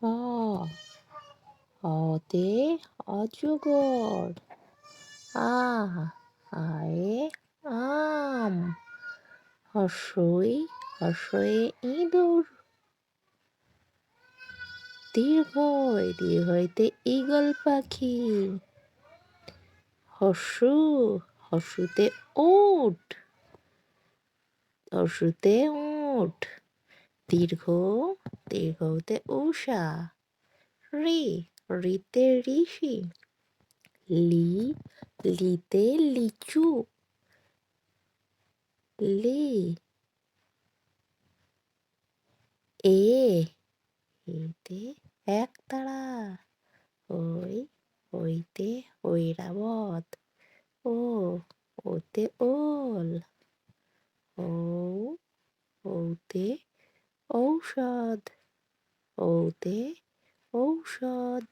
অ অতে অজগর। আ আয়ে আম। হর্ষয়ে ইঁদুর। দীর্ঘইতে ঈগল পাখি। হর্ষুতে উট। হর্ষুতে উট। দীর্ঘতে উষা। রিতে ঋষি। লিতে লিচু। লি এ এতে একতারা। ওইতে ঐরাবত। ওতে ওল। ও ওতে ঔষধ। ওতে ঔষধ।